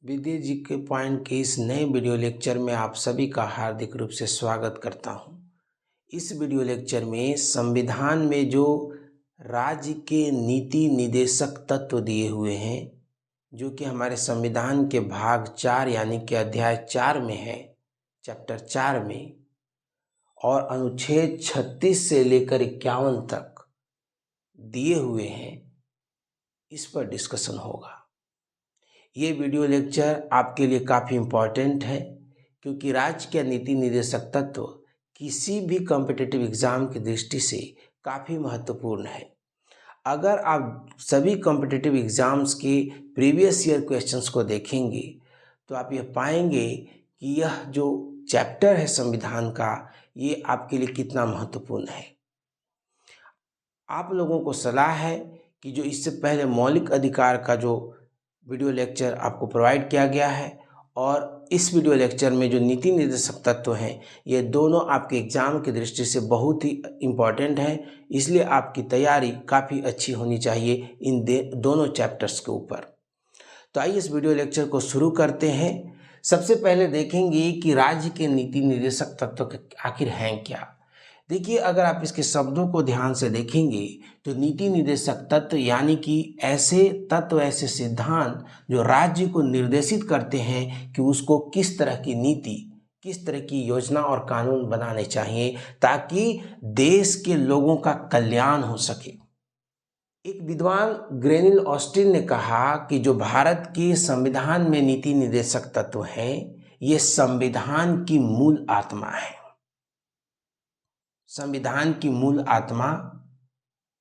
विद्या जी के पॉइंट के इस नए वीडियो लेक्चर में आप सभी का हार्दिक रूप से स्वागत करता हूं। इस वीडियो लेक्चर में संविधान में जो राज्य के नीति निर्देशक तत्व दिए हुए हैं, जो कि हमारे संविधान के भाग 4 यानी कि अध्याय 4 में है, चैप्टर 4 में, और अनुच्छेद 36 से लेकर 51 तक दिए हुए हैं, इस पर डिस्कशन होगा। ये वीडियो लेक्चर आपके लिए काफ़ी इम्पॉर्टेंट है, क्योंकि राज्य के नीति निर्देशक तत्व किसी भी कॉम्पिटिटिव एग्ज़ाम की दृष्टि से काफ़ी महत्वपूर्ण है। अगर आप सभी कॉम्पिटिटिव एग्ज़ाम्स के प्रीवियस ईयर क्वेश्चंस को देखेंगे तो आप ये पाएंगे कि यह जो चैप्टर है संविधान का, ये आपके लिए कितना महत्वपूर्ण है। आप लोगों को सलाह है कि जो इससे पहले मौलिक अधिकार का जो वीडियो लेक्चर आपको प्रोवाइड किया गया है और इस वीडियो लेक्चर में जो नीति निर्देशक तत्व हैं, ये दोनों आपके एग्ज़ाम की दृष्टि से बहुत ही इम्पॉर्टेंट है। इसलिए आपकी तैयारी काफ़ी अच्छी होनी चाहिए इन दोनों चैप्टर्स के ऊपर। तो आइए इस वीडियो लेक्चर को शुरू करते हैं। सबसे पहले देखेंगे कि राज्य के नीति निर्देशक तत्व आखिर हैं क्या। देखिए, अगर आप इसके शब्दों को ध्यान से देखेंगे तो नीति निर्देशक तत्व यानी कि ऐसे तत्व, ऐसे सिद्धांत जो राज्य को निर्देशित करते हैं कि उसको किस तरह की नीति, किस तरह की योजना और कानून बनाने चाहिए ताकि देश के लोगों का कल्याण हो सके। एक विद्वान ग्रेनिल ऑस्टिन ने कहा कि जो भारत के संविधान में नीति निर्देशक तत्व हैं, ये संविधान की मूल आत्मा है। संविधान की मूल आत्मा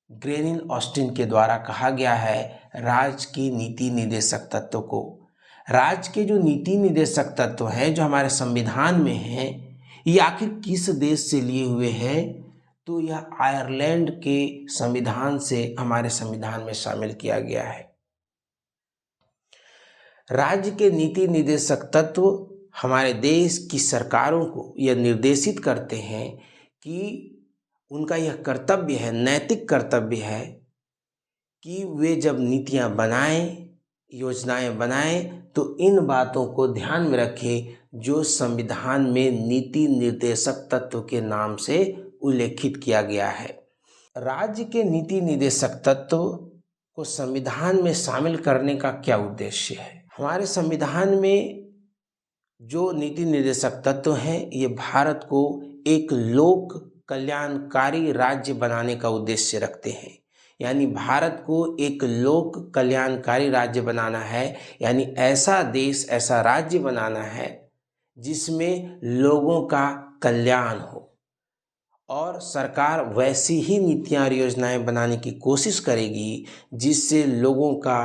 ग्रेनिल ऑस्टिन के द्वारा कहा गया है राज्य की नीति निर्देशक तत्व को। राज्य के जो नीति निर्देशक तत्व हैं जो हमारे संविधान में हैं, ये आखिर किस देश से लिए हुए हैं, तो यह आयरलैंड के संविधान से हमारे संविधान में शामिल किया गया है। राज्य के नीति निर्देशक तत्व हमारे देश की सरकारों को यह निर्देशित करते हैं कि उनका यह कर्तव्य है, नैतिक कर्तव्य है कि वे जब नीतियां बनाएं, योजनाएं बनाएं तो इन बातों को ध्यान में रखें जो संविधान में नीति निर्देशक तत्व के नाम से उल्लेखित किया गया है। राज्य के नीति निर्देशक तत्व को संविधान में शामिल करने का क्या उद्देश्य है। हमारे संविधान में जो नीति निर्देशक तत्व हैं, ये भारत को एक लोक कल्याणकारी राज्य बनाने का उद्देश्य रखते हैं। यानी भारत को एक लोक कल्याणकारी राज्य बनाना है, यानी ऐसा देश, ऐसा राज्य बनाना है जिसमें लोगों का कल्याण हो, और सरकार वैसी ही नीतियां और योजनाएं बनाने की कोशिश करेगी जिससे लोगों का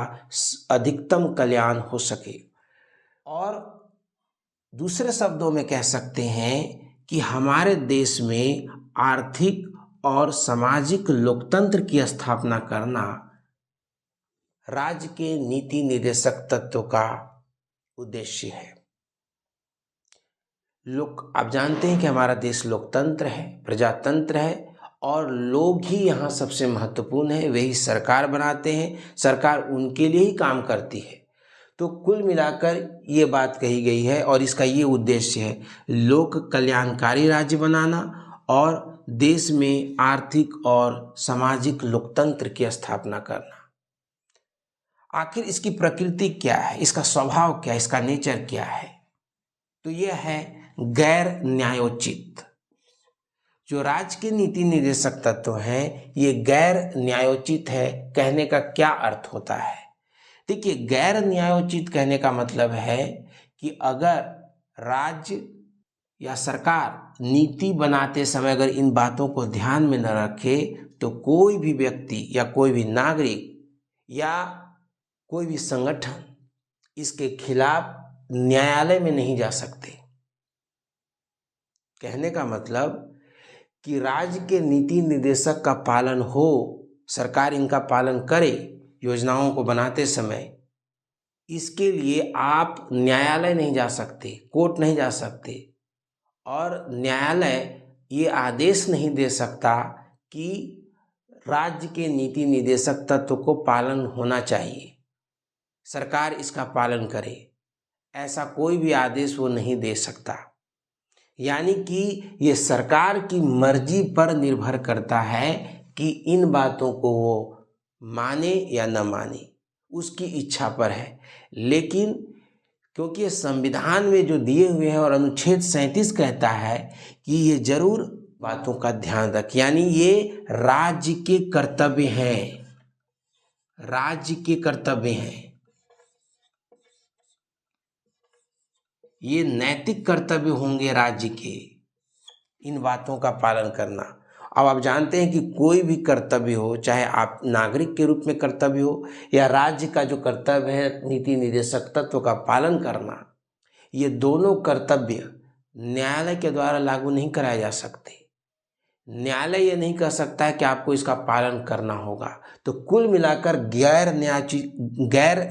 अधिकतम कल्याण हो सके। और दूसरे शब्दों में कह सकते हैं कि हमारे देश में आर्थिक और सामाजिक लोकतंत्र की स्थापना करना राज्य के नीति निर्देशक तत्व का उद्देश्य है। आप जानते हैं कि हमारा देश लोकतंत्र है, प्रजातंत्र है, और लोग ही यहाँ सबसे महत्वपूर्ण है। वही सरकार बनाते हैं, सरकार उनके लिए ही काम करती है। तो कुल मिलाकर ये बात कही गई है और इसका ये उद्देश्य है लोक कल्याणकारी राज्य बनाना और देश में आर्थिक और सामाजिक लोकतंत्र की स्थापना करना। आखिर इसकी प्रकृति क्या है, इसका स्वभाव क्या है, इसका नेचर क्या है, तो यह है गैर न्यायोचित। जो राज्य के नीति निर्देशक तत्व हैं, ये गैर न्यायोचित है। कहने का क्या अर्थ होता है? देखिए, गैर न्यायोचित कहने का मतलब है कि अगर राज्य या सरकार नीति बनाते समय अगर इन बातों को ध्यान में न रखे तो कोई भी व्यक्ति या कोई भी नागरिक या कोई भी संगठन इसके खिलाफ न्यायालय में नहीं जा सकते। कहने का मतलब कि राज्य के नीति निर्देशक का पालन हो, सरकार इनका पालन करे योजनाओं को बनाते समय, इसके लिए आप न्यायालय नहीं जा सकते, कोर्ट नहीं जा सकते, और न्यायालय ये आदेश नहीं दे सकता कि राज्य के नीति निर्देशक तत्व को पालन होना चाहिए, सरकार इसका पालन करे। ऐसा कोई भी आदेश वो नहीं दे सकता। यानी कि ये सरकार की मर्जी पर निर्भर करता है कि इन बातों को वो माने या न माने, उसकी इच्छा पर है। लेकिन क्योंकि ये संविधान में जो दिए हुए हैं और अनुच्छेद 37 कहता है कि ये जरूर बातों का ध्यान रख, यानी ये राज्य के कर्तव्य हैं, राज्य के कर्तव्य हैं, ये नैतिक कर्तव्य होंगे राज्य के, इन बातों का पालन करना। अब आप जानते हैं कि कोई भी कर्तव्य हो, चाहे आप नागरिक के रूप में कर्तव्य हो या राज्य का जो कर्तव्य है नीति निर्देशक तत्व का पालन करना, ये दोनों कर्तव्य न्यायालय के द्वारा लागू नहीं कराए जा सकते। न्यायालय ये नहीं कह सकता है कि आपको इसका पालन करना होगा। तो कुल मिलाकर गैर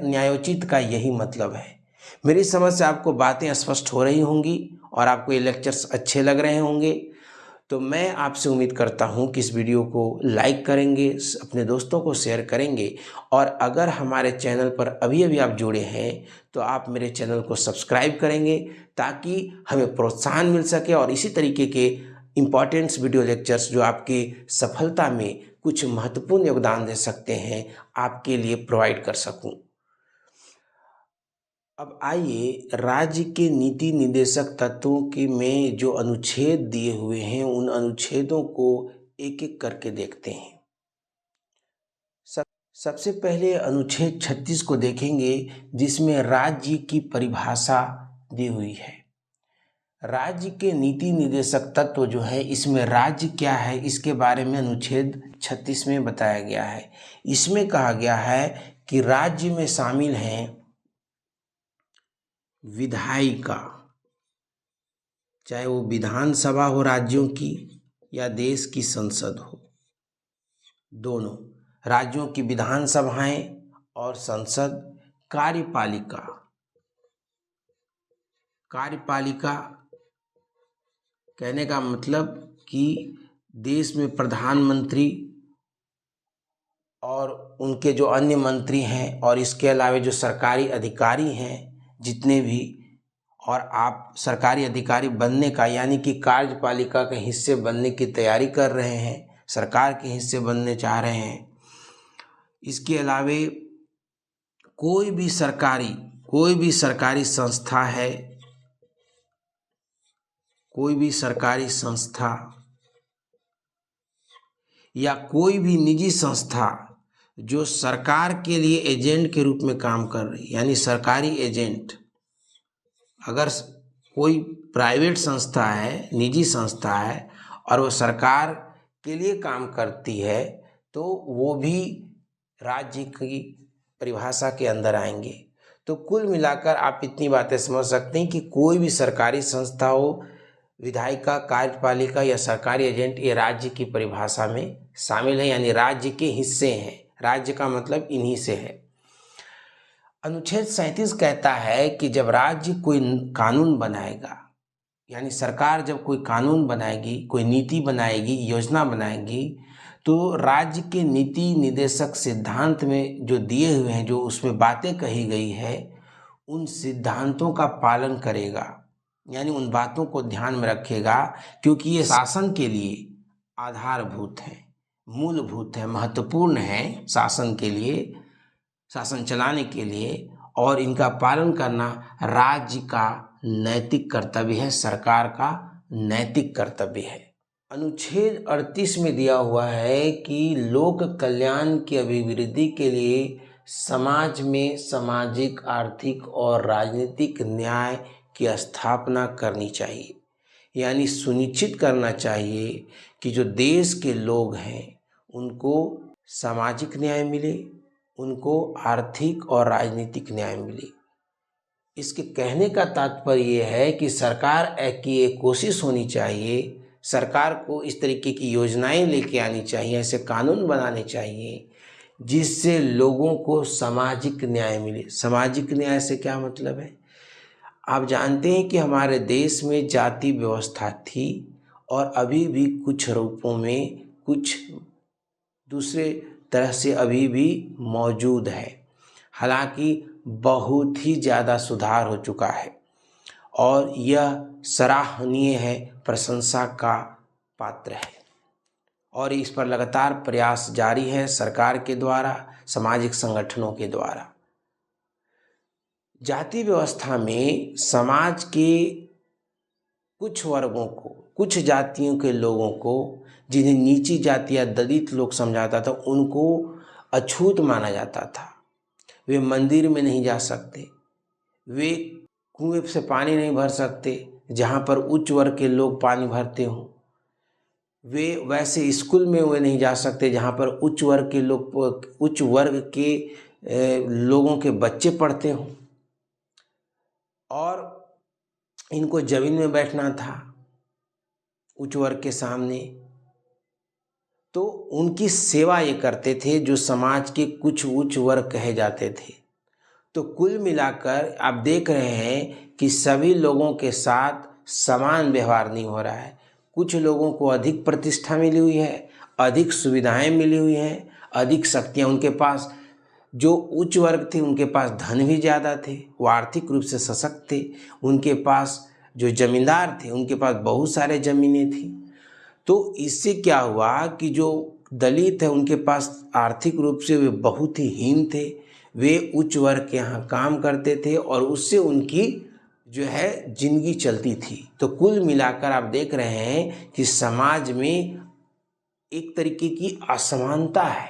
न्यायोचित का यही मतलब है। मेरी समझ से आपको बातें स्पष्ट हो रही होंगी और आपको ये लेक्चर्स अच्छे लग रहे होंगे। तो मैं आपसे उम्मीद करता हूं कि इस वीडियो को लाइक करेंगे, अपने दोस्तों को शेयर करेंगे, और अगर हमारे चैनल पर अभी आप जुड़े हैं तो आप मेरे चैनल को सब्सक्राइब करेंगे ताकि हमें प्रोत्साहन मिल सके और इसी तरीके के इम्पॉर्टेंट्स वीडियो लेक्चर्स जो आपकी सफलता में कुछ महत्वपूर्ण योगदान दे सकते हैं आपके लिए प्रोवाइड कर सकूं। अब आइए राज्य के नीति निर्देशक तत्वों के में जो अनुच्छेद दिए हुए हैं उन अनुच्छेदों को एक एक करके देखते हैं। सबसे पहले अनुच्छेद 36 को देखेंगे जिसमें राज्य की परिभाषा दी हुई है। राज्य के नीति निर्देशक तत्व जो है इसमें राज्य क्या है इसके बारे में अनुच्छेद 36 में बताया गया है। इसमें कहा गया है कि राज्य में शामिल हैं विधायिका, चाहे वो विधानसभा हो राज्यों की या देश की संसद हो, दोनों राज्यों की विधानसभाएं और संसद, कार्यपालिका कहने का मतलब कि देश में प्रधानमंत्री और उनके जो अन्य मंत्री हैं और इसके अलावा जो सरकारी अधिकारी हैं जितने भी, और आप सरकारी अधिकारी बनने का यानी कि कार्यपालिका के हिस्से बनने की तैयारी कर रहे हैं, सरकार के हिस्से बनने चाह रहे हैं। इसके अलावा कोई भी सरकारी संस्था है, कोई भी सरकारी संस्था या कोई भी निजी संस्था जो सरकार के लिए एजेंट के रूप में काम कर रही, यानी सरकारी एजेंट, अगर कोई प्राइवेट संस्था है, निजी संस्था है और वो सरकार के लिए काम करती है तो वो भी राज्य की परिभाषा के अंदर आएंगे। तो कुल मिलाकर आप इतनी बातें समझ सकते हैं कि कोई भी सरकारी संस्था हो, विधायिका, कार्यपालिका या सरकारी एजेंट, ये राज्य की परिभाषा में शामिल है, यानी राज्य के हिस्से हैं। राज्य का मतलब इन्हीं से है। अनुच्छेद 37 कहता है कि जब राज्य कोई कानून बनाएगा, यानी सरकार जब कोई कानून बनाएगी, कोई नीति बनाएगी, योजना बनाएगी, तो राज्य के नीति निर्देशक सिद्धांत में जो दिए हुए हैं, जो उसमें बातें कही गई है, उन सिद्धांतों का पालन करेगा, यानी उन बातों को ध्यान में रखेगा, क्योंकि ये शासन के लिए आधारभूत है, मूलभूत है, महत्वपूर्ण है शासन के लिए, शासन चलाने के लिए, और इनका पालन करना राज्य का नैतिक कर्तव्य है, सरकार का नैतिक कर्तव्य है। अनुच्छेद 38 में दिया हुआ है कि लोक कल्याण की अभिवृद्धि के लिए समाज में सामाजिक, आर्थिक और राजनीतिक न्याय की स्थापना करनी चाहिए, यानी सुनिश्चित करना चाहिए कि जो देश के लोग हैं उनको सामाजिक न्याय मिले, उनको आर्थिक और राजनीतिक न्याय मिले। इसके कहने का तात्पर्य ये है कि सरकार की एक कोशिश होनी चाहिए, सरकार को इस तरीके की योजनाएं लेके आनी चाहिए, ऐसे कानून बनाने चाहिए जिससे लोगों को सामाजिक न्याय मिले। सामाजिक न्याय से क्या मतलब है? आप जानते हैं कि हमारे देश में जाति व्यवस्था थी और अभी भी कुछ रूपों में, कुछ दूसरे तरह से अभी भी मौजूद है। हालांकि बहुत ही ज़्यादा सुधार हो चुका है और यह सराहनीय है, प्रशंसा का पात्र है और इस पर लगातार प्रयास जारी है सरकार के द्वारा, सामाजिक संगठनों के द्वारा। जाति व्यवस्था में समाज के कुछ वर्गों को, कुछ जातियों के लोगों को, जिन्हें नीची जाति या दलित लोग समझाता था, उनको अछूत माना जाता था। वे मंदिर में नहीं जा सकते, वे कुएं से पानी नहीं भर सकते जहाँ पर उच्च वर्ग के लोग पानी भरते हों, वे वैसे स्कूल में वे नहीं जा सकते जहाँ पर उच्च वर्ग के लोगों के बच्चे पढ़ते हों, और इनको जमीन में बैठना था उच्च वर्ग के सामने। तो उनकी सेवा ये करते थे जो समाज के कुछ उच्च वर्ग कहे जाते थे। तो कुल मिलाकर आप देख रहे हैं कि सभी लोगों के साथ समान व्यवहार नहीं हो रहा है। कुछ लोगों को अधिक प्रतिष्ठा मिली हुई है, अधिक सुविधाएं मिली हुई हैं, अधिक शक्तियां उनके पास। जो उच्च वर्ग थे उनके पास धन भी ज़्यादा थे, वो आर्थिक रूप से सशक्त थे। उनके पास जो जमींदार थे उनके पास बहुत सारे ज़मीनें थी। तो इससे क्या हुआ कि जो दलित है उनके पास आर्थिक रूप से वे बहुत ही हीन थे। वे उच्च वर्ग के यहाँ काम करते थे और उससे उनकी जो है जिंदगी चलती थी। तो कुल मिलाकर आप देख रहे हैं कि समाज में एक तरीके की असमानता है,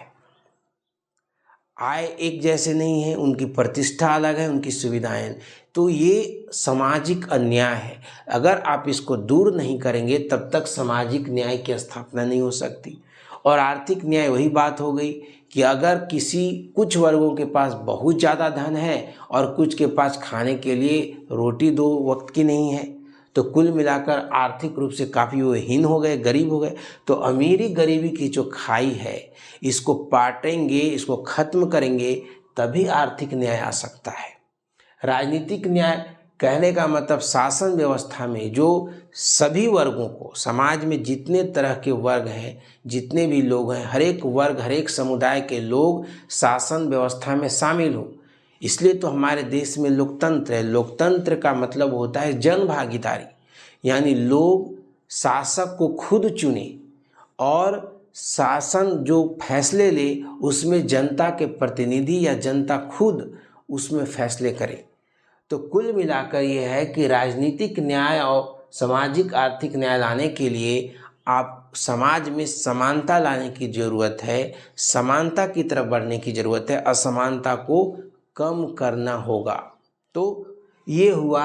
आय एक जैसे नहीं है, उनकी प्रतिष्ठा अलग है, उनकी सुविधाएं। तो ये सामाजिक अन्याय है। अगर आप इसको दूर नहीं करेंगे तब तक सामाजिक न्याय की स्थापना नहीं हो सकती। और आर्थिक न्याय वही बात हो गई कि अगर कुछ वर्गों के पास बहुत ज़्यादा धन है और कुछ के पास खाने के लिए रोटी 2 वक्त की नहीं है, तो कुल मिलाकर आर्थिक रूप से काफ़ी वो हीन हो गए, गरीब हो गए। तो अमीरी गरीबी की जो खाई है, इसको पाटेंगे, इसको खत्म करेंगे, तभी आर्थिक न्याय आ सकता है। राजनीतिक न्याय कहने का मतलब शासन व्यवस्था में जो सभी वर्गों को, समाज में जितने तरह के वर्ग हैं, जितने भी लोग हैं, हर एक वर्ग, हर एक समुदाय के लोग शासन व्यवस्था में शामिल हो। इसलिए तो हमारे देश में लोकतंत्र है। लोकतंत्र का मतलब होता है जन भागीदारी, यानी लोग शासक को खुद चुने और शासन जो फैसले ले उसमें जनता के प्रतिनिधि या जनता खुद उसमें फैसले करे। तो कुल मिलाकर यह है कि राजनीतिक न्याय और सामाजिक आर्थिक न्याय लाने के लिए आप समाज में समानता लाने की ज़रूरत है, समानता की तरफ बढ़ने की ज़रूरत है, असमानता को कम करना होगा। तो ये हुआ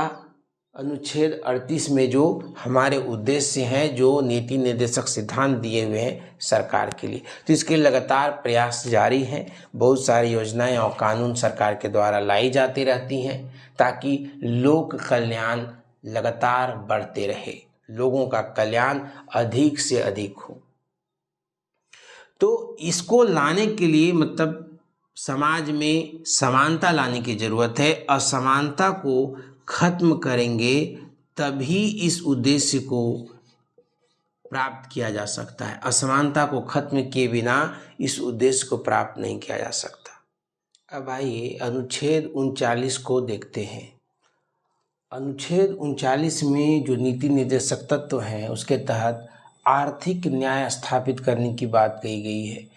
अनुच्छेद 38 में जो हमारे उद्देश्य हैं, जो नीति निर्देशक सिद्धांत दिए हुए हैं सरकार के लिए। तो इसके लगातार प्रयास जारी हैं। बहुत सारी योजनाएं और कानून सरकार के द्वारा लाई जाती रहती हैं ताकि लोक कल्याण लगातार बढ़ते रहे, लोगों का कल्याण अधिक से अधिक हो। तो इसको लाने के लिए मतलब समाज में समानता लाने की ज़रूरत है। असमानता को खत्म करेंगे तभी इस उद्देश्य को प्राप्त किया जा सकता है। असमानता को खत्म किए बिना इस उद्देश्य को प्राप्त नहीं किया जा सकता। अब आइए अनुच्छेद 39 को देखते हैं। अनुच्छेद 39 में जो नीति निर्देशक तत्व हैं उसके तहत आर्थिक न्याय स्थापित करने की बात कही गई है।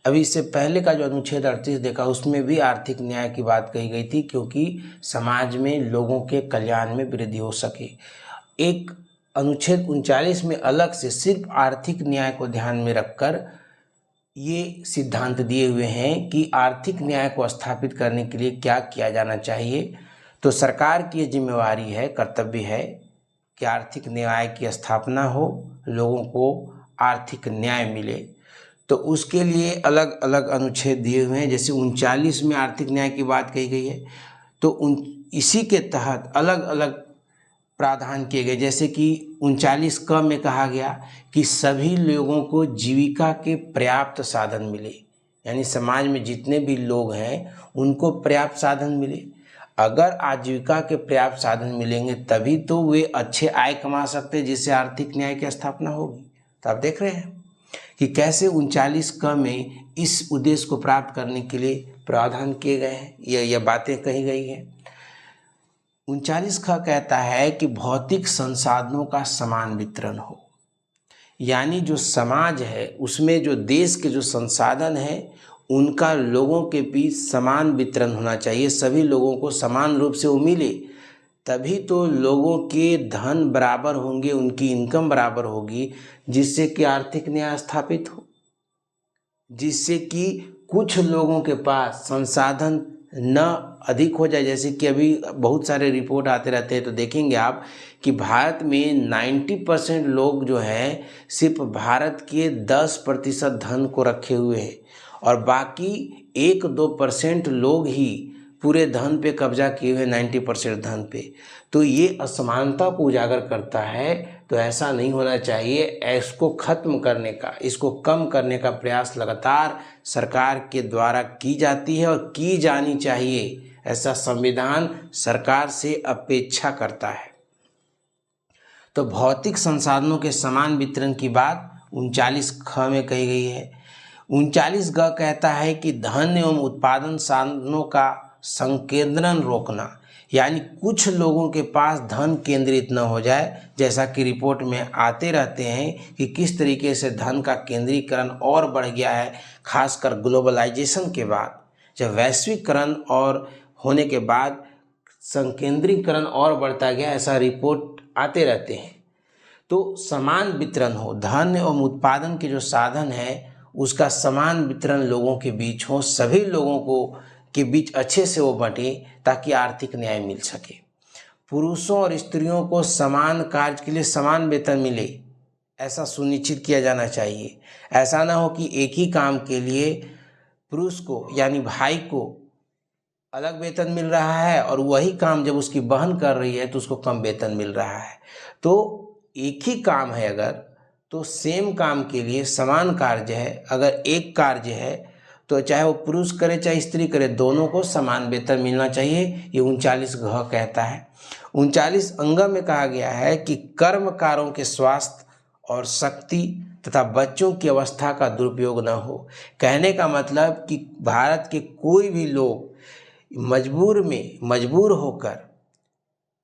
अभी इससे पहले का जो अनुच्छेद 38 देखा उसमें भी आर्थिक न्याय की बात कही गई थी, क्योंकि समाज में लोगों के कल्याण में वृद्धि हो सके। एक अनुच्छेद 39 में अलग से सिर्फ आर्थिक न्याय को ध्यान में रखकर ये सिद्धांत दिए हुए हैं कि आर्थिक न्याय को स्थापित करने के लिए क्या किया जाना चाहिए। तो सरकार की जिम्मेवारी है, कर्तव्य है कि आर्थिक न्याय की स्थापना हो, लोगों को आर्थिक न्याय मिले। तो उसके लिए अलग अलग अनुच्छेद दिए हुए हैं। जैसे 39 में आर्थिक न्याय की बात कही गई है, तो इसी के तहत अलग अलग प्रावधान किए गए। जैसे कि 39 क में कहा गया कि सभी लोगों को जीविका के पर्याप्त साधन मिले, यानी समाज में जितने भी लोग हैं उनको पर्याप्त साधन मिले। अगर आजीविका के पर्याप्त साधन मिलेंगे तभी तो वे अच्छे आय कमा सकते हैं, जिससे आर्थिक न्याय की स्थापना होगी। तो आप देख रहे हैं कि कैसे 39 क में इस उद्देश्य को प्राप्त करने के लिए प्रावधान किए गए हैं, ये बातें कही गई हैं। 39 ख कहता है कि भौतिक संसाधनों का समान वितरण हो, यानी जो समाज है उसमें जो देश के जो संसाधन है उनका लोगों के बीच समान वितरण होना चाहिए, सभी लोगों को समान रूप से वो मिले, तभी तो लोगों के धन बराबर होंगे, उनकी इनकम बराबर होगी, जिससे कि आर्थिक न्याय स्थापित हो, जिससे कि कुछ लोगों के पास संसाधन न अधिक हो जाए। जैसे कि अभी बहुत सारे रिपोर्ट आते रहते हैं, तो देखेंगे आप कि भारत में 90% लोग जो हैं सिर्फ भारत के 10% धन को रखे हुए हैं और बाकी 1-2% लोग ही पूरे धन पे कब्जा किए हुए 90% धन पे। तो ये असमानता को उजागर करता है। तो ऐसा नहीं होना चाहिए। इसको खत्म करने का, इसको कम करने का प्रयास लगातार सरकार के द्वारा की जाती है और की जानी चाहिए, ऐसा संविधान सरकार से अपेक्षा करता है। तो भौतिक संसाधनों के समान वितरण की बात 39 ख में कही गई है। 39 ग कहता है कि धन एवं उत्पादन साधनों का संकेंद्रण रोकना, यानी कुछ लोगों के पास धन केंद्रित न हो जाए। जैसा कि रिपोर्ट में आते रहते हैं कि किस तरीके से धन का केंद्रीकरण और बढ़ गया है, खासकर ग्लोबलाइजेशन के बाद, जब वैश्वीकरण और होने के बाद संकेंद्रीकरण और बढ़ता गया, ऐसा रिपोर्ट आते रहते हैं। तो समान वितरण हो, धन एवं उत्पादन के जो साधन है उसका समान वितरण लोगों के बीच हो, सभी लोगों को के बीच अच्छे से वो बंटे ताकि आर्थिक न्याय मिल सके। पुरुषों और स्त्रियों को समान कार्य के लिए समान वेतन मिले, ऐसा सुनिश्चित किया जाना चाहिए। ऐसा ना हो कि एक ही काम के लिए पुरुष को यानी भाई को अलग वेतन मिल रहा है और वही काम जब उसकी बहन कर रही है तो उसको कम वेतन मिल रहा है। तो एक ही काम है अगर, तो सेम काम के लिए समान कार्य है। अगर एक कार्य है तो चाहे वो पुरुष करे चाहे स्त्री करे, दोनों को समान वेतन मिलना चाहिए, ये 39 घ कहता है। 39 अंग में कहा गया है कि कर्मकारों के स्वास्थ्य और शक्ति तथा बच्चों की अवस्था का दुरुपयोग न हो। कहने का मतलब कि भारत के कोई भी लोग मजबूर होकर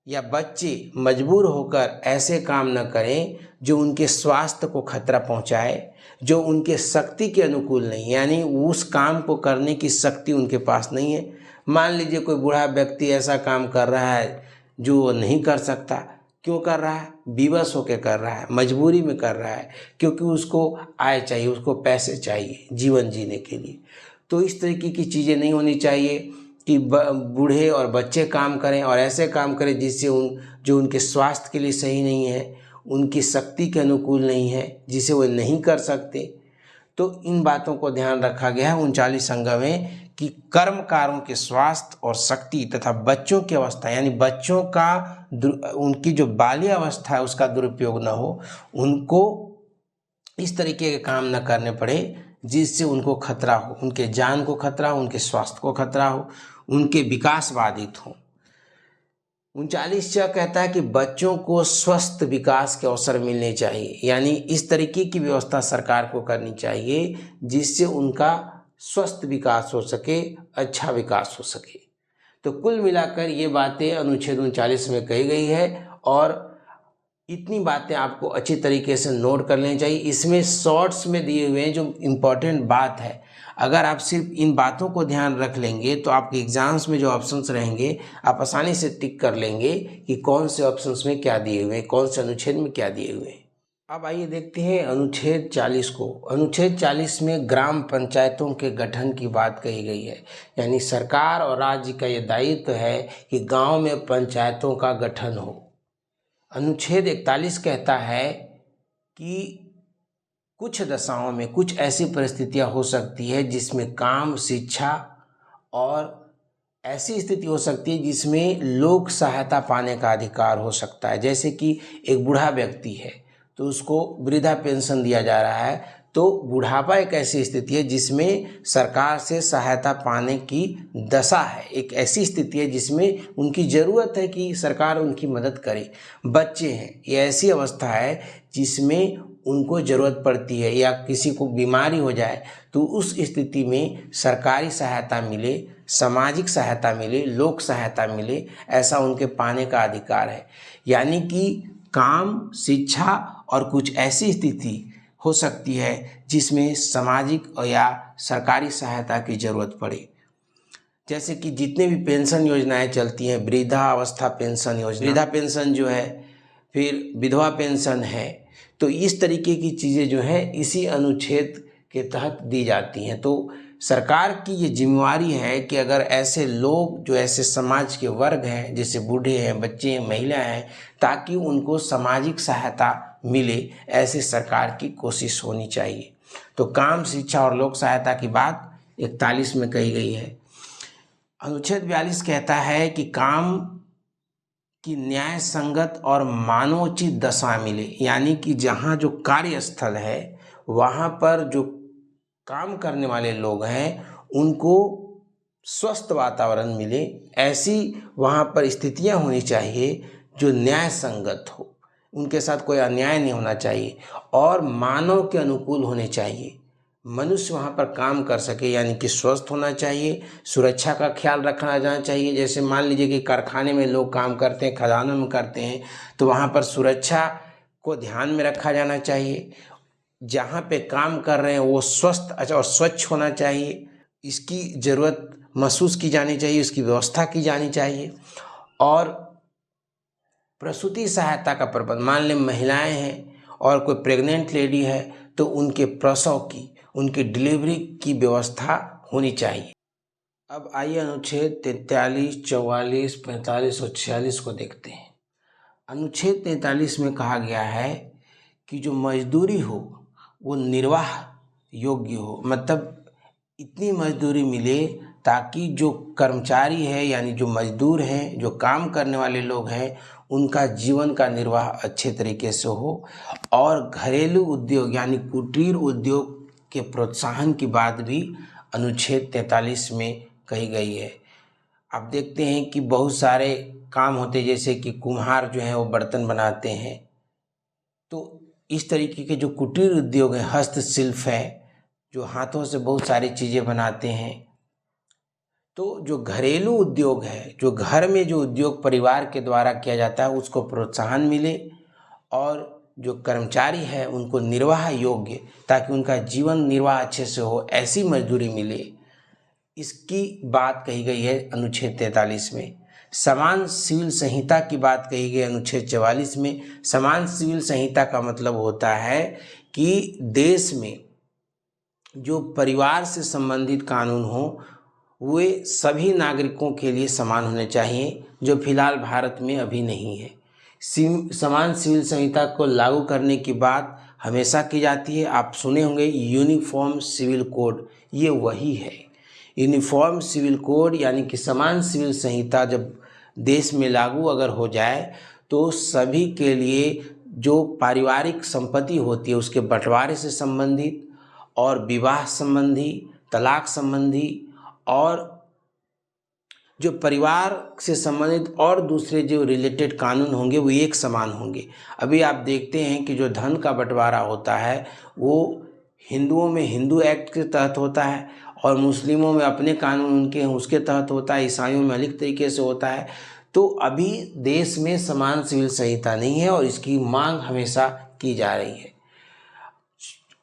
या बच्चे मजबूर होकर ऐसे काम न करें जो उनके स्वास्थ्य को खतरा पहुंचाए, जो उनके शक्ति के अनुकूल नहीं, यानी उस काम को करने की शक्ति उनके पास नहीं है। मान लीजिए कोई बूढ़ा व्यक्ति ऐसा काम कर रहा है जो वो नहीं कर सकता। क्यों कर रहा है? विवश होकर कर रहा है, मजबूरी में कर रहा है, क्योंकि उसको आय चाहिए, उसको पैसे चाहिए जीवन जीने के लिए। तो इस तरीके की चीज़ें नहीं होनी चाहिए कि बूढ़े और बच्चे काम करें और ऐसे काम करें जिससे जो उनके स्वास्थ्य के लिए सही नहीं है, उनकी शक्ति के अनुकूल नहीं है, जिसे वो नहीं कर सकते। तो इन बातों को ध्यान रखा गया है 39 अंग में कि कर्मकारों के स्वास्थ्य और शक्ति तथा बच्चों की अवस्था, यानी बच्चों का उनकी जो बाल्य अवस्था है उसका दुरुपयोग न हो, उनको इस तरीके के काम न करने पड़े जिससे उनको खतरा हो, उनके जान को खतरा हो, उनके स्वास्थ्य को खतरा हो, उनके विकास बाधित हो। 39 कहता है कि बच्चों को स्वस्थ विकास के अवसर मिलने चाहिए, यानी इस तरीके की व्यवस्था सरकार को करनी चाहिए जिससे उनका स्वस्थ विकास हो सके, अच्छा विकास हो सके। तो कुल मिलाकर ये बातें अनुच्छेद 39 में कही गई है और इतनी बातें आपको अच्छी तरीके से नोट कर लेनी चाहिए। इसमें शॉर्ट्स में दिए हुए हैं जो इम्पोर्टेंट बात है। अगर आप सिर्फ इन बातों को ध्यान रख लेंगे तो आपके एग्जाम्स में जो ऑप्शंस रहेंगे आप आसानी से टिक कर लेंगे कि कौन से ऑप्शंस में क्या दिए हुए हैं, कौन से अनुच्छेद में क्या दिए हुए हैं। अब आइए देखते हैं अनुच्छेद 40 को। अनुच्छेद 40 में ग्राम पंचायतों के गठन की बात कही गई है, यानी सरकार और राज्य का ये दायित्व है कि गाँव में पंचायतों का गठन हो। अनुच्छेद 41 कहता है कि कुछ दशाओं में कुछ ऐसी परिस्थितियां हो सकती है जिसमें काम, शिक्षा और ऐसी स्थिति हो सकती है जिसमें लोक सहायता पाने का अधिकार हो सकता है। जैसे कि एक बूढ़ा व्यक्ति है तो उसको वृद्धा पेंशन दिया जा रहा है, तो बुढ़ापा एक ऐसी स्थिति है जिसमें सरकार से सहायता पाने की दशा है, एक ऐसी स्थिति है जिसमें उनकी ज़रूरत है कि सरकार उनकी मदद करे। बच्चे हैं, ये ऐसी अवस्था है जिसमें उनको ज़रूरत पड़ती है या किसी को बीमारी हो जाए तो उस स्थिति में सरकारी सहायता मिले, सामाजिक सहायता मिले, लोक सहायता मिले, ऐसा उनके पाने का अधिकार है। यानी कि काम, शिक्षा और कुछ ऐसी स्थिति हो सकती है जिसमें सामाजिक या सरकारी सहायता की ज़रूरत पड़े। जैसे कि जितने भी पेंशन योजनाएं चलती हैं, वृद्धावस्था पेंशन योजना, वृद्धा पेंशन जो है, फिर विधवा पेंशन है, तो इस तरीके की चीज़ें जो है इसी अनुच्छेद के तहत दी जाती हैं। तो सरकार की ये जिम्मेवारी है कि अगर ऐसे लोग जो ऐसे समाज के वर्ग हैं, जैसे बूढ़े हैं, बच्चे हैं, महिला हैं, ताकि उनको सामाजिक सहायता मिले, ऐसे सरकार की कोशिश होनी चाहिए। तो काम, शिक्षा और लोक सहायता की बात 41 में कही गई है। अनुच्छेद 42 कहता है कि काम की न्याय संगत और मानवोचित दशा मिले, यानी कि जहाँ जो कार्यस्थल है वहाँ पर जो काम करने वाले लोग हैं उनको स्वस्थ वातावरण मिले, ऐसी वहाँ पर स्थितियाँ होनी चाहिए जो न्याय संगत हो, उनके साथ कोई अन्याय नहीं होना चाहिए और मानव के अनुकूल होने चाहिए। मनुष्य वहाँ पर काम कर सके, यानी कि स्वस्थ होना चाहिए, सुरक्षा का ख्याल रखना जाना चाहिए। जैसे मान लीजिए कि कारखाने में लोग काम करते हैं, खदानों में करते हैं, तो वहाँ पर सुरक्षा को ध्यान में रखा जाना चाहिए। जहाँ पे काम कर रहे हैं वो स्वस्थ और स्वच्छ होना चाहिए, इसकी ज़रूरत महसूस की जानी चाहिए, इसकी व्यवस्था की जानी चाहिए। और प्रसूति सहायता का प्रबंध, मान लें महिलाएं हैं और कोई प्रेग्नेंट लेडी है तो उनके प्रसव की, उनकी डिलीवरी की व्यवस्था होनी चाहिए। अब आइए अनुच्छेद 43, 44, 45 और 46 को देखते हैं। अनुच्छेद 43 में कहा गया है कि जो मजदूरी हो वो निर्वाह योग्य हो, मतलब इतनी मजदूरी मिले ताकि जो कर्मचारी है, यानी जो मजदूर हैं, जो काम करने वाले लोग हैं, उनका जीवन का निर्वाह अच्छे तरीके से हो। और घरेलू उद्योग यानी कुटीर उद्योग के प्रोत्साहन की बात भी अनुच्छेद 43 में कही गई है। आप देखते हैं कि बहुत सारे काम होते हैं, जैसे कि कुम्हार जो है वो बर्तन बनाते हैं, तो इस तरीके के जो कुटीर उद्योग है, हस्तशिल्प है, जो हाथों से बहुत सारी चीज़ें बनाते हैं, तो जो घरेलू उद्योग है, जो घर में जो उद्योग परिवार के द्वारा किया जाता है, उसको प्रोत्साहन मिले और जो कर्मचारी है उनको निर्वाह योग्य, ताकि उनका जीवन निर्वाह अच्छे से हो, ऐसी मजदूरी मिले, इसकी बात कही गई है अनुच्छेद 43 में। समान सिविल संहिता की बात कही गई अनुच्छेद 44 में। समान सिविल संहिता का मतलब होता है कि देश में जो परिवार से संबंधित कानून हो वे सभी नागरिकों के लिए समान होने चाहिए, जो फिलहाल भारत में अभी नहीं है। समान सिविल संहिता को लागू करने की बात हमेशा की जाती है। आप सुने होंगे यूनिफॉर्म सिविल कोड, ये वही है। यूनिफॉर्म सिविल कोड यानी कि समान सिविल संहिता जब देश में लागू अगर हो जाए तो सभी के लिए जो पारिवारिक संपत्ति होती है उसके बंटवारे से संबंधित और विवाह संबंधी, तलाक संबंधी और जो परिवार से संबंधित और दूसरे जो रिलेटेड कानून होंगे वो एक समान होंगे। अभी आप देखते हैं कि जो धन का बंटवारा होता है वो हिंदुओं में हिंदू एक्ट के तहत होता है और मुस्लिमों में अपने कानून उनके हैं उसके तहत होता है, ईसाइयों में अलग तरीके से होता है। तो अभी देश में समान सिविल संहिता नहीं है और इसकी मांग हमेशा की जा रही है।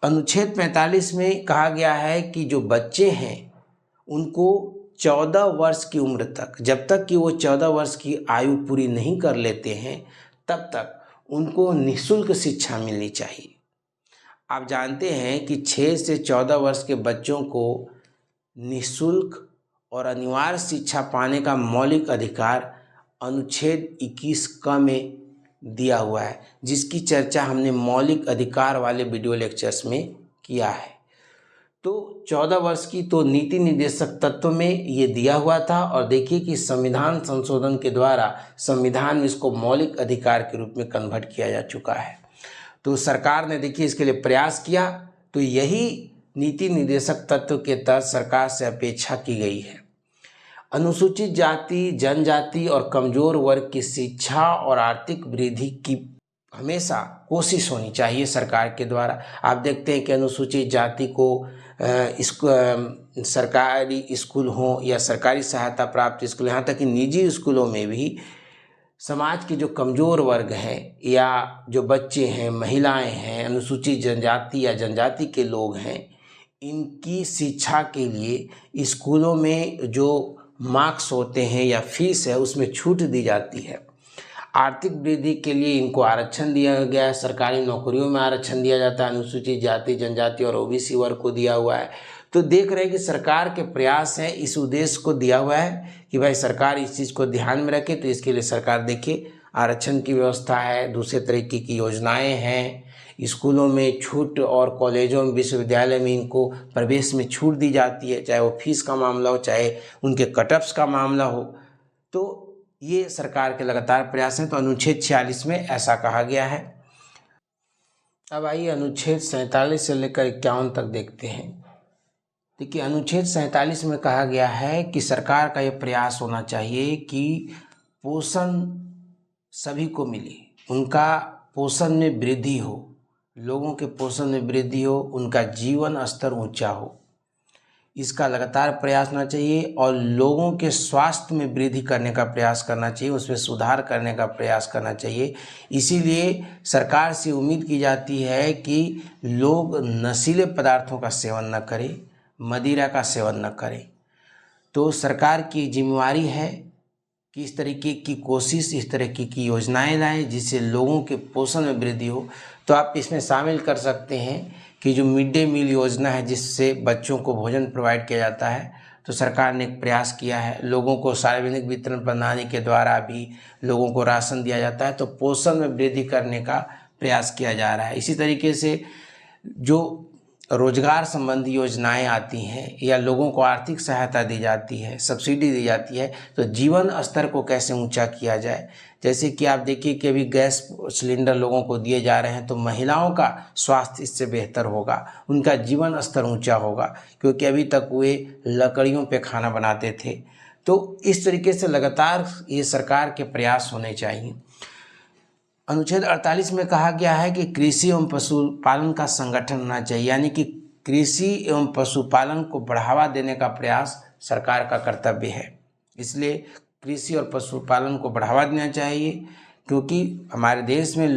अनुच्छेद 45 में कहा गया है कि जो बच्चे हैं उनको 14 वर्ष की उम्र तक, जब तक कि वो 14 वर्ष की आयु पूरी नहीं कर लेते हैं तब तक उनको निःशुल्क शिक्षा मिलनी चाहिए। आप जानते हैं कि 6 से 14 वर्ष के बच्चों को निःशुल्क और अनिवार्य शिक्षा पाने का मौलिक अधिकार अनुच्छेद 21 क में दिया हुआ है, जिसकी चर्चा हमने मौलिक अधिकार वाले वीडियो लेक्चर्स में किया है। तो 14 वर्ष की तो नीति निर्देशक तत्व में ये दिया हुआ था और देखिए कि संविधान संशोधन के द्वारा संविधान में इसको मौलिक अधिकार के रूप में कन्वर्ट किया जा चुका है। तो सरकार ने देखिए इसके लिए प्रयास किया, तो यही नीति निर्देशक तत्व के तहत सरकार से अपेक्षा की गई है। अनुसूचित जाति, जनजाति और कमजोर वर्ग की शिक्षा और आर्थिक वृद्धि की हमेशा कोशिश होनी चाहिए सरकार के द्वारा। आप देखते हैं कि अनुसूचित जाति को सरकारी स्कूल हों या सरकारी सहायता प्राप्त स्कूल, यहाँ तक कि निजी स्कूलों में भी समाज के जो कमज़ोर वर्ग हैं या जो बच्चे हैं, महिलाएं हैं, अनुसूचित जनजाति या जनजाति के लोग हैं, इनकी शिक्षा के लिए स्कूलों में जो मार्क्स होते हैं या फीस है उसमें छूट दी जाती है। आर्थिक वृद्धि के लिए इनको आरक्षण दिया गया है, सरकारी नौकरियों में आरक्षण दिया जाता है, अनुसूचित जाति जनजाति और ओबीसी वर्ग को दिया हुआ है। तो देख रहे हैं कि सरकार के प्रयास हैं, इस उद्देश्य को दिया हुआ है कि भाई सरकार इस चीज़ को ध्यान में रखे। तो इसके लिए सरकार देखिए आरक्षण की व्यवस्था है, दूसरे तरीके की योजनाएं हैं, स्कूलों में छूट और कॉलेजों में विश्वविद्यालय में इनको प्रवेश में छूट दी जाती है, चाहे वो फीस का मामला हो चाहे उनके कटऑफ्स का मामला हो। तो ये सरकार के लगातार प्रयास हैं। तो अनुच्छेद 46 में ऐसा कहा गया है। अब आइए अनुच्छेद 47 से लेकर 51 तक देखते हैं। देखिए अनुच्छेद 47 में कहा गया है कि सरकार का ये प्रयास होना चाहिए कि पोषण सभी को मिले, उनका पोषण में वृद्धि हो, लोगों के पोषण में वृद्धि हो, उनका जीवन स्तर ऊंचा हो, इसका लगातार प्रयास होना चाहिए। और लोगों के स्वास्थ्य में वृद्धि करने का प्रयास करना चाहिए, उसमें सुधार करने का प्रयास करना चाहिए। इसीलिए सरकार से उम्मीद की जाती है कि लोग नशीले पदार्थों का सेवन न करें, मदिरा का सेवन न करें। तो सरकार की जिम्मेवारी है कि इस तरीके की कोशिश, इस तरीके की योजनाएं लाएं जिससे लोगों के पोषण में वृद्धि हो। तो आप इसमें शामिल कर सकते हैं कि जो मिड डे मील योजना है जिससे बच्चों को भोजन प्रोवाइड किया जाता है, तो सरकार ने एक प्रयास किया है, लोगों को सार्वजनिक वितरण प्रणाली के द्वारा भी लोगों को राशन दिया जाता है। तो पोषण में वृद्धि करने का प्रयास किया जा रहा है। इसी तरीके से जो रोजगार संबंधी योजनाएं आती हैं या लोगों को आर्थिक सहायता दी जाती है, सब्सिडी दी जाती है, तो जीवन स्तर को कैसे ऊंचा किया जाए। जैसे कि आप देखिए कि अभी गैस सिलेंडर लोगों को दिए जा रहे हैं, तो महिलाओं का स्वास्थ्य इससे बेहतर होगा, उनका जीवन स्तर ऊंचा होगा, क्योंकि अभी तक वे लकड़ियों पे खाना बनाते थे। तो इस तरीके से लगातार ये सरकार के प्रयास होने चाहिए। अनुच्छेद 48 में कहा गया है कि कृषि एवं पशुपालन का संगठन होना चाहिए, यानी कि कृषि एवं पशुपालन को बढ़ावा देने का प्रयास सरकार का कर्तव्य है। इसलिए कृषि और पशुपालन को बढ़ावा देना चाहिए, क्योंकि हमारे देश में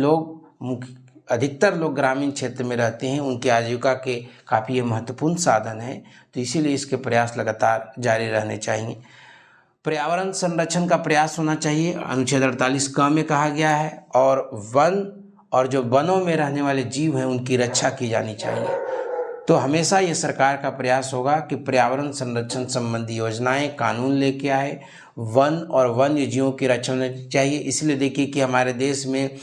अधिकतर लोग ग्रामीण क्षेत्र में रहते हैं, उनकी आजीविका के काफ़ी महत्वपूर्ण साधन है। तो इसीलिए इसके प्रयास लगातार जारी रहने चाहिए। पर्यावरण संरक्षण का प्रयास होना चाहिए, अनुच्छेद 48 क में कहा गया है। और वन और जो वनों में रहने वाले जीव हैं उनकी रक्षा की जानी चाहिए। तो हमेशा ये सरकार का प्रयास होगा कि पर्यावरण संरक्षण संबंधी योजनाएं, कानून लेके आए, वन और वन्य जीवों की रक्षा होनी चाहिए। इसलिए देखिए कि हमारे देश में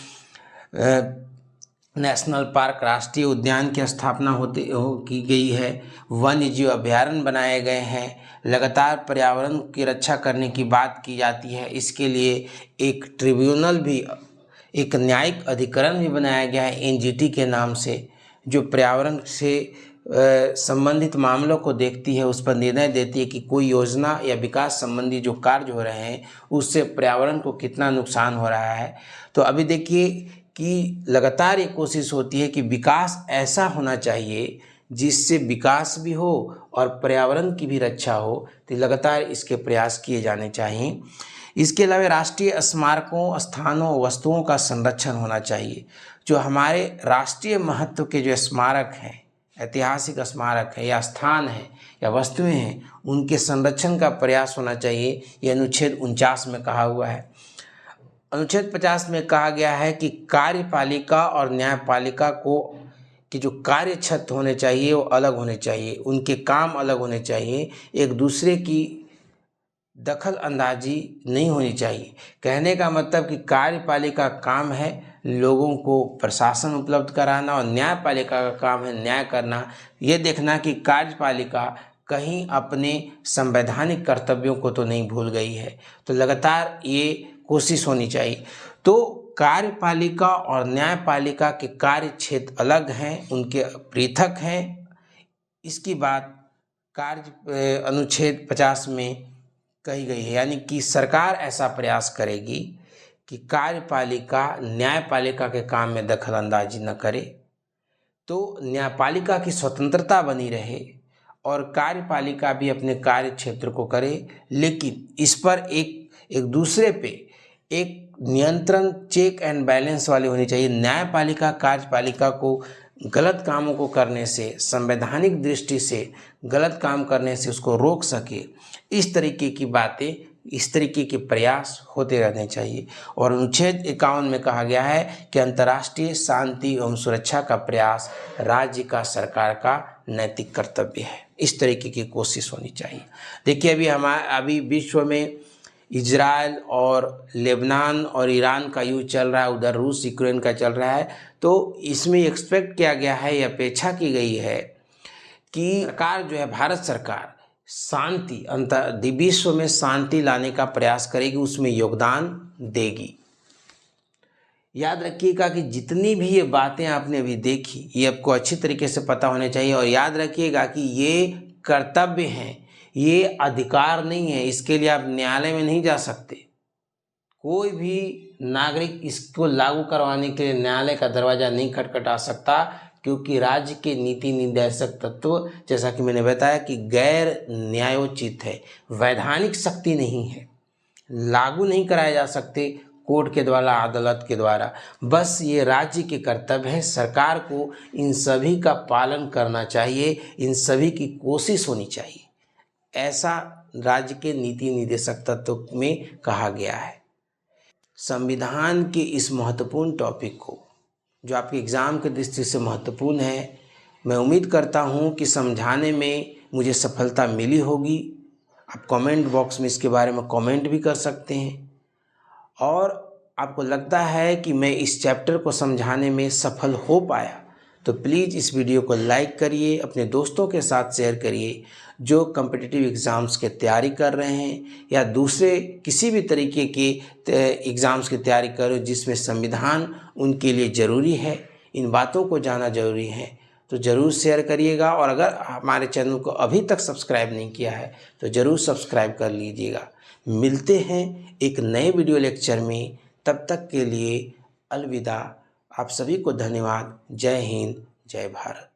नेशनल पार्क, राष्ट्रीय उद्यान की स्थापना की गई है, वन्य जीव अभयारण्य बनाए गए हैं, लगातार पर्यावरण की रक्षा करने की बात की जाती है। इसके लिए एक ट्रिब्यूनल भी, एक न्यायिक अधिकरण भी बनाया गया है एनजीटी के नाम से, जो पर्यावरण से संबंधित मामलों को देखती है, उस पर निर्णय देती है कि कोई योजना या विकास संबंधी जो कार्य हो रहे हैं उससे पर्यावरण को कितना नुकसान हो रहा है। तो अभी देखिए कि लगातार ये कोशिश होती है कि विकास ऐसा होना चाहिए जिससे विकास भी हो और पर्यावरण की भी रक्षा हो। तो लगातार इसके प्रयास किए जाने चाहिए। इसके अलावा राष्ट्रीय स्मारकों, स्थानों, वस्तुओं का संरक्षण होना चाहिए। जो हमारे राष्ट्रीय महत्व के जो स्मारक हैं, ऐतिहासिक स्मारक है या स्थान है या वस्तुएं हैं, उनके संरक्षण का प्रयास होना चाहिए। ये अनुच्छेद 49 में कहा हुआ है। अनुच्छेद 50 में कहा गया है कि कार्यपालिका और न्यायपालिका की जो कार्य क्षेत्र होने चाहिए वो अलग होने चाहिए, उनके काम अलग होने चाहिए, एक दूसरे की दखल अंदाजी नहीं होनी चाहिए। कहने का मतलब कि कार्यपालिका का काम है लोगों को प्रशासन उपलब्ध कराना और न्यायपालिका का काम है न्याय करना, ये देखना कि कार्यपालिका कहीं अपने संवैधानिक कर्तव्यों को तो नहीं भूल गई है। तो लगातार ये कोशिश होनी चाहिए। तो कार्यपालिका और न्यायपालिका के कार्य क्षेत्र अलग हैं, उनके पृथक हैं। इसकी बात अनुच्छेद 50 में कही गई है, यानी कि सरकार ऐसा प्रयास करेगी कि कार्यपालिका न्यायपालिका के काम में दखल अंदाजी न करे, तो न्यायपालिका की स्वतंत्रता बनी रहे और कार्यपालिका भी अपने कार्य क्षेत्र को करे, लेकिन इस पर एक दूसरे पे एक नियंत्रण, चेक एंड बैलेंस वाली होनी चाहिए। न्यायपालिका कार्यपालिका को गलत कामों को करने से, संवैधानिक दृष्टि से गलत काम करने से उसको रोक सके, इस तरीके की बातें, इस तरीके के प्रयास होते रहने चाहिए। और अनुच्छेद 51 में कहा गया है कि अंतर्राष्ट्रीय शांति एवं सुरक्षा का प्रयास राज्य का, सरकार का नैतिक कर्तव्य है। इस तरीके की कोशिश होनी चाहिए। देखिए, अभी विश्व में इजराइल और लेबनान और ईरान का युद्ध चल रहा है, उधर रूस यूक्रेन का चल रहा है। तो इसमें एक्सपेक्ट किया गया है, ये अपेक्षा की गई है कि सरकार जो है, भारत सरकार शांति, विश्व में शांति लाने का प्रयास करेगी, उसमें योगदान देगी। याद रखिएगा कि जितनी भी ये बातें आपने अभी देखी, ये आपको अच्छी तरीके से पता होने चाहिए। और याद रखिएगा कि ये कर्तव्य हैं, ये अधिकार नहीं है। इसके लिए आप न्यायालय में नहीं जा सकते। कोई भी नागरिक इसको लागू करवाने के लिए न्यायालय का दरवाज़ा नहीं खटखटा सकता, क्योंकि राज्य के नीति निर्देशक तत्व, जैसा कि मैंने बताया, कि गैर न्यायोचित है, वैधानिक शक्ति नहीं है, लागू नहीं कराए जा सकते कोर्ट के द्वारा, अदालत के द्वारा। बस ये राज्य के कर्तव्य है। सरकार को इन सभी का पालन करना चाहिए, इन सभी की कोशिश होनी चाहिए, ऐसा राज्य के नीति निर्देशक तत्व में कहा गया है। संविधान के इस महत्वपूर्ण टॉपिक को, जो आपके एग्ज़ाम के दृष्टि से महत्वपूर्ण है, मैं उम्मीद करता हूँ कि समझाने में मुझे सफलता मिली होगी। आप कमेंट बॉक्स में इसके बारे में कमेंट भी कर सकते हैं। और आपको लगता है कि मैं इस चैप्टर को समझाने में सफल हो पाया, तो प्लीज़ इस वीडियो को लाइक करिए, अपने दोस्तों के साथ शेयर करिए जो कॉम्पिटिटिव एग्ज़ाम्स की तैयारी कर रहे हैं या दूसरे किसी भी तरीके के एग्ज़ाम्स की तैयारी कर रहे हो जिसमें संविधान उनके लिए ज़रूरी है। इन बातों को जानना ज़रूरी है, तो ज़रूर शेयर करिएगा। और अगर हमारे चैनल को अभी तक सब्सक्राइब नहीं किया है तो ज़रूर सब्सक्राइब कर लीजिएगा। मिलते हैं एक नए वीडियो लेक्चर में, तब तक के लिए अलविदा। आप सभी को धन्यवाद। जय हिंद, जय भारत।